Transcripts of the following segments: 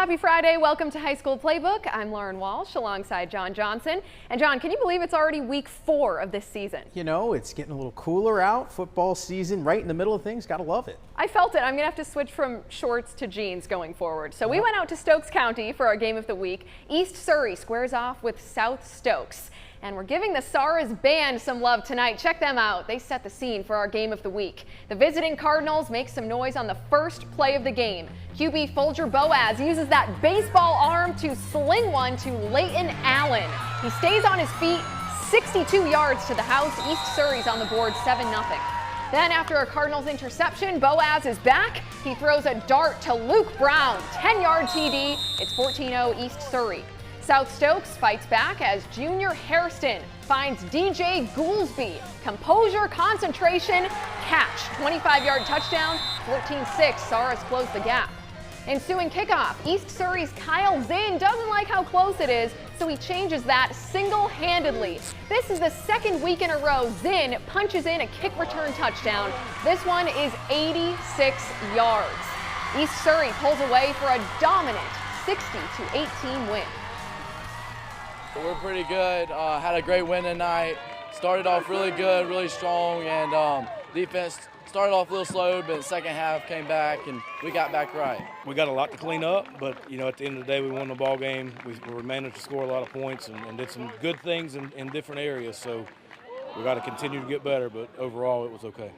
Happy Friday. Welcome to High School Playbook. I'm Lauren Walsh alongside John Johnson. And John, can you believe it's already week 4 of this season? You know, it's getting a little cooler out. Football season right in the middle of things. Gotta love it. I felt it. I'm going to have to switch from shorts to jeans going forward. So we went out to Stokes County for our game of the week. East Surrey squares off with South Stokes. And we're giving the Saras band some love tonight. Check them out. They set the scene for our game of the week. The visiting Cardinals make some noise on the first play of the game. QB Folger Boaz uses that baseball arm to sling one to Leighton Allen. He stays on his feet, 62 yards to the house. East Surrey's on the board 7-0. Then after a Cardinals interception, Boaz is back. He throws a dart to Luke Brown, 10-yard TD. It's 14-0 East Surrey. South Stokes fights back as Junior Hairston finds DJ Goolsby. Composure, concentration, catch. 25-yard touchdown, 14-6. Saras close the gap. Ensuing kickoff, East Surrey's Kyle Zinn doesn't like how close it is, so he changes that single-handedly. This is the second week in a row Zinn punches in a kick return touchdown. This one is 86 yards. East Surrey pulls away for a dominant 60-18 win. We're pretty good. Had a great win tonight. Started off really good, really strong, and defense started off a little slow, but the second half came back, and we got back right. We got a lot to clean up, but you know, at the end of the day, we won the ball game. We managed to score a lot of points and did some good things in different areas. So we got to continue to get better, but overall, it was okay.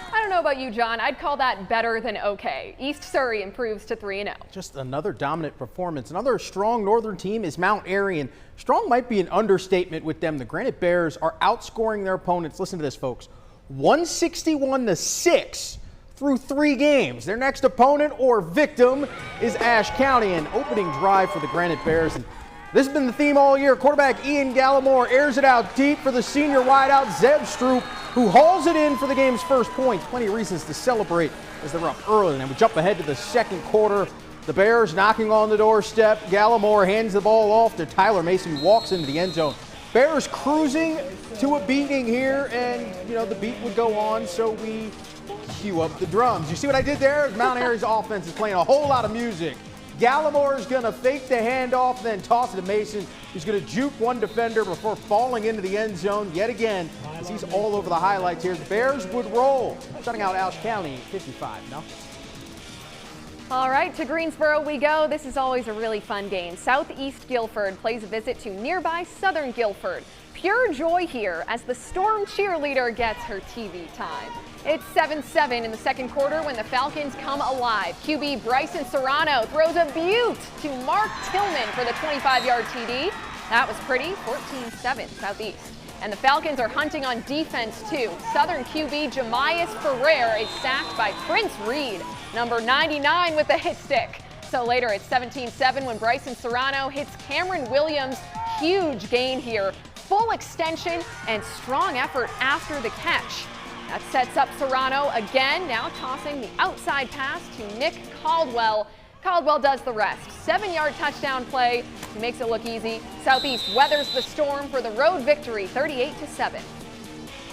I don't know about you, John. I'd call that better than okay. East Surrey improves to 3-0. Just another dominant performance. Another strong Northern team is Mount Airy, and strong might be an understatement with them. The Granite Bears are outscoring their opponents. Listen to this, folks. 161-6 through 3 games. Their next opponent or victim is Ashe County. An opening drive for the Granite Bears. And this has been the theme all year. Quarterback Ian Gallimore airs it out deep for the senior wideout Zeb Stroop, who hauls it in for the game's first point. Plenty of reasons to celebrate as they're up early. And we jump ahead to the second quarter. The Bears knocking on the doorstep. Gallimore hands the ball off to Tyler Mason, who walks into the end zone. Bears cruising to a beating here, and you know the beat would go on, so we cue up the drums. You see what I did there? Mount Airy's offense is playing a whole lot of music. Gallimore is going to fake the handoff, then toss it to Mason. He's going to juke one defender before falling into the end zone yet again, as he's all over the highlights here. The Bears would roll, shutting out Ashe County 55-0. All right, to Greensboro we go. This is always a really fun game. Southeast Guilford plays a visit to nearby Southern Guilford. Pure joy here as the Storm cheerleader gets her TV time. It's 7-7 in the second quarter when the Falcons come alive. QB Bryson Serrano throws a beaut to Mark Tillman for the 25-yard TD. That was pretty, 14-7 Southeast. And the Falcons are hunting on defense too. Southern QB Jamias Ferrer is sacked by Prince Reed, number 99 with the hit stick. So later it's 17-7 when Bryson Serrano hits Cameron Williams. Huge gain here. Full extension and strong effort after the catch. That sets up Serrano again, now tossing the outside pass to Nick Caldwell. Caldwell does the rest. 7-yard touchdown play. He makes it look easy. Southeast weathers the storm for the road victory, 38-7.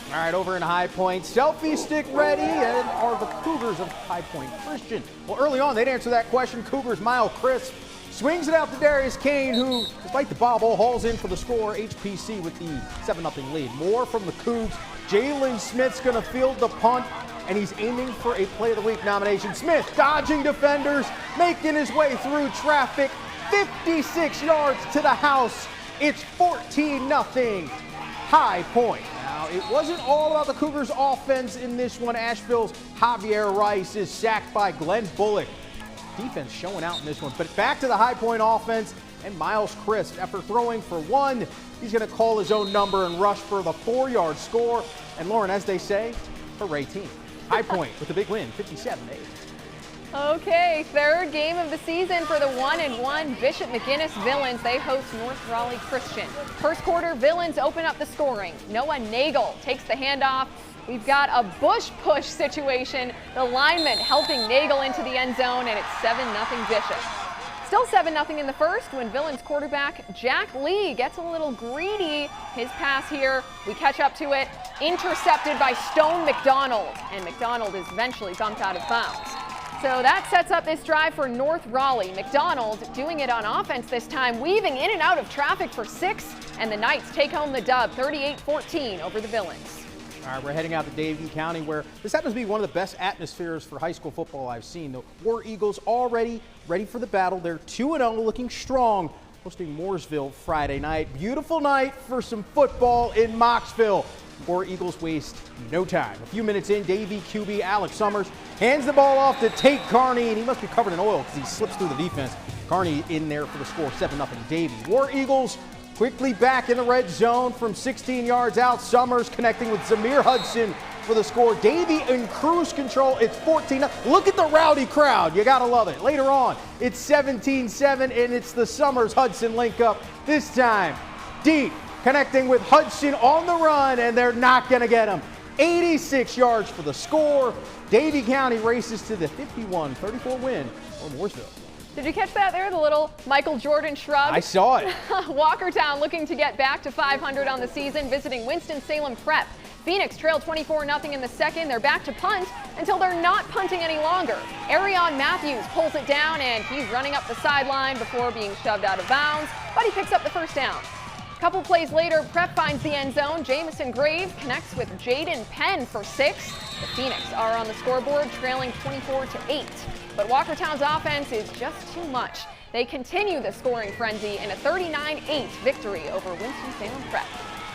All right, over in High Point, selfie stick ready, and are the Cougars of High Point Christian? Well, early on, they'd answer that question. Cougars' Mile Crisp swings it out to Darius Kane, who, despite the bobble, hauls in for the score. HPC with the 7-0 lead. More from the Cougs. Jalen Smith's going to field the punt, and he's aiming for a Play of the Week nomination. Smith dodging defenders, making his way through traffic, 56 yards to the house. It's 14-0 High Point. Now, it wasn't all about the Cougars' offense in this one. Asheville's Javier Rice is sacked by Glenn Bullock. Defense showing out in this one. But back to the High Point offense, and Miles Crisp, after throwing for 1, he's going to call his own number and rush for the 4-yard score. And Lauren, as they say, hooray team. High Point with the big win, 57-8. Okay, third game of the season for the 1-1 Bishop McGuinness Villains. They host North Raleigh Christian. First quarter, Villains open up the scoring. Noah Nagel takes the handoff. We've got a bush push situation. The lineman helping Nagel into the end zone, and it's 7-0 Bishop. Still 7-0 in the first when Villains quarterback Jack Lee gets a little greedy. His pass here, we catch up to it, intercepted by Stone McDonald, and McDonald is eventually bumped out of bounds. So that sets up this drive for North Raleigh. McDonald doing it on offense this time, weaving in and out of traffic for 6, and the Knights take home the dub 38-14 over the Villains. All right, we're heading out to Davie County, where this happens to be one of the best atmospheres for high school football I've seen. The War Eagles already ready for the battle. They're 2-0, looking strong, hosting Mooresville Friday night. Beautiful night for some football in Mocksville. War Eagles waste no time. A few minutes in, Davie QB Alex Summers hands the ball off to Tate Carney, and he must be covered in oil because he slips through the defense. Carney in there for the score, 7-0 Davie. War Eagles quickly back in the red zone from 16 yards out. Summers connecting with Zamir Hudson for the score. Davie in cruise control. It's 14. Look at the rowdy crowd. You got to love it. Later on, it's 17-7, and it's the Summers-Hudson link up. This time, deep, connecting with Hudson on the run, and they're not going to get him. 86 yards for the score. Davie County races to the 51-34 win over Mooresville. Did you catch that there, the little Michael Jordan shrug? I saw it. Walkertown looking to get back to 500 on the season, visiting Winston-Salem Prep. Phoenix trailed 24-0 in the second. They're back to punt until they're not punting any longer. Arion Matthews pulls it down, and he's running up the sideline before being shoved out of bounds, but he picks up the first down. A couple plays later, Prep finds the end zone. Jamison Graves connects with Jaden Penn for 6. The Phoenix are on the scoreboard, trailing 24-8. But Walkertown's offense is just too much. They continue the scoring frenzy in a 39-8 victory over Winston-Salem Prep.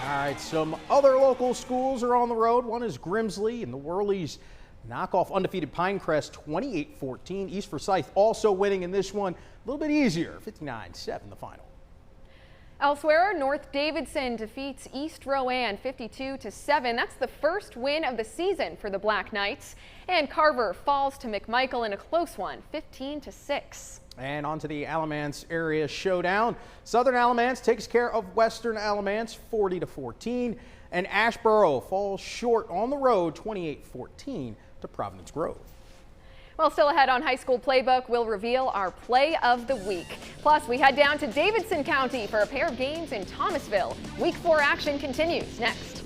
All right, some other local schools are on the road. One is Grimsley, and the Whirlies knock off undefeated Pinecrest 28-14. East Forsyth also winning in this one. A little bit easier, 59-7 the final. Elsewhere, North Davidson defeats East Rowan 52-7. That's the first win of the season for the Black Knights. And Carver falls to McMichael in a close one, 15-6. And on to the Alamance area showdown. Southern Alamance takes care of Western Alamance 40-14. And Ashboro falls short on the road 28-14 to Providence Grove. Well, still ahead on High School Playbook, we'll reveal our play of the week. Plus, we head down to Davidson County for a pair of games in Thomasville. Week 4 action continues next.